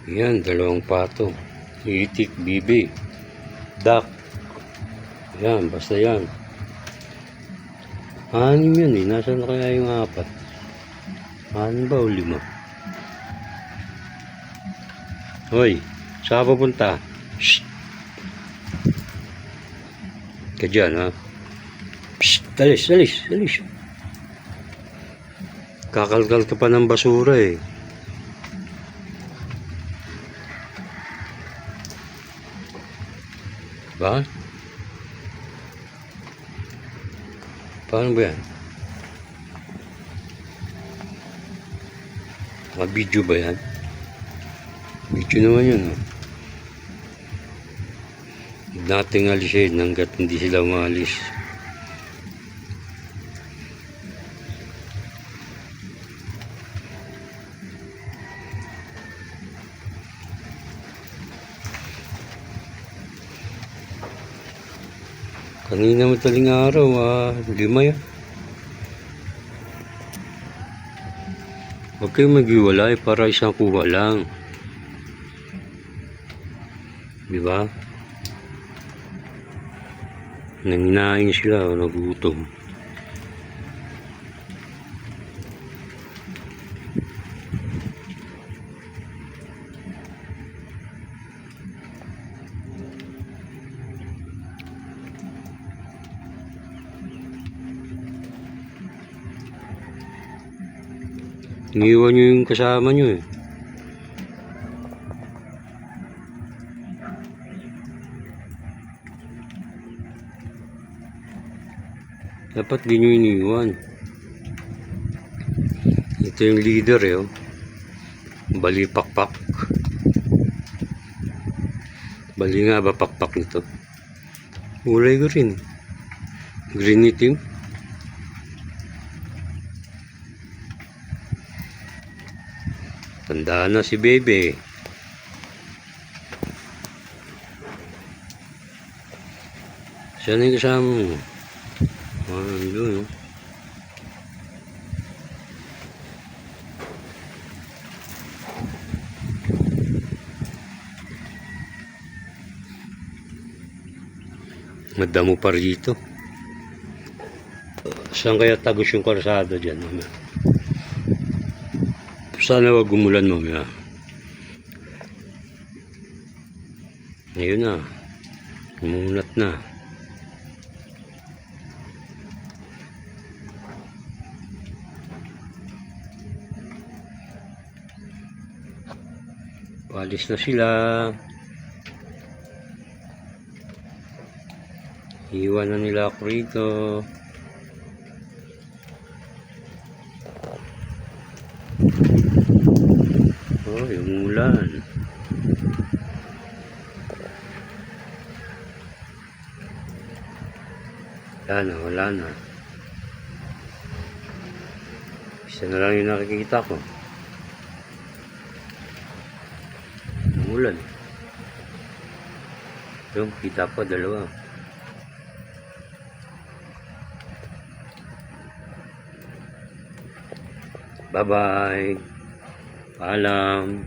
Yan, dalawang pato. Itik, bibi, duck. Yan, basta yan. Anim yun eh. Nasaan na kaya yung apat? Anim ba o 5? Hoy, saan ka pupunta? Shhh! Ka dyan, ha? Shhh! Alis, alis, alis. Kakalkal ka pa ng basura eh. Ba? Paano ba yan? Naka-video ba yan? Video naman yun. Huwag nating alisin hanggat hindi sila umalis. Kanina madaling araw, 5 yan. Huwag kayong maghiwalay para isang kuha lang. Diba? Nanginain sila o nagutom. Iniwan nyo yung kasama nyo eh. Dapat di nyo iniwan. Ito yung leader eh. Oh. Bali pakpak. Bali nga ba pakpak nito? Kulay ko rin. Green itim. Tanda na si Bebe. Siya na yung kasama mo. Doon. Madamo pa rito. Saan kaya tagos yung karsada dyan? Sana wag umulan mamaya. Ayun na. Umunat na. Palis na sila. Iwan na nila ako rito. Oh, yung ulan. Wala na. Isa na lang yung nakikita ko. Yung ulan. Yung kita pa, 2. Bye-bye. Paalam.